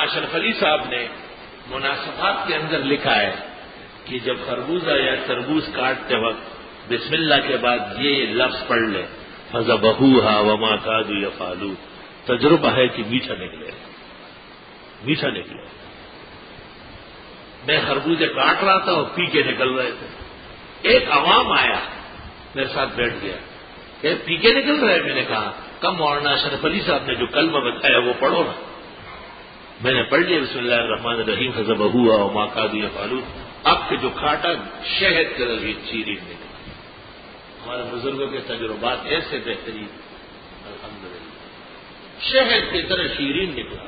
اشرف علی صاحب نے مناسبات کے اندر لکھا ہے کہ جب خربوزہ یا تربوز کاٹتے وقت بسم اللہ کے بعد یہ لفظ پڑھ لے فَذَبَحُوهَا وَمَا كَادُوا يَفْعَلُونَ، تجربہ ہے کہ میٹھا نکلے، میٹھا نکلے۔ میں خربوزے کاٹ رہا تھا اور پی کے نکل رہے تھے، ایک عوام آیا میرے ساتھ بیٹھ گیا کہ پی کے نکل رہے، میں نے کہا کم مولانا اشرف علی صاحب نے جو کلمہ بتایا وہ پڑھو نا۔ میں نے پڑھ لیا بسم اللہ الرحمن الرحیم فَذَبَحُوهَا وَمَا كَادُوا يَفْعَلُونَ، اب کے جو کھاٹا شہد کے ذریعے شیرین نکلا۔ ہمارے بزرگوں کے تجربات ایسے بہترین، الحمدللہ شہد کی طرح شیرین نکلا۔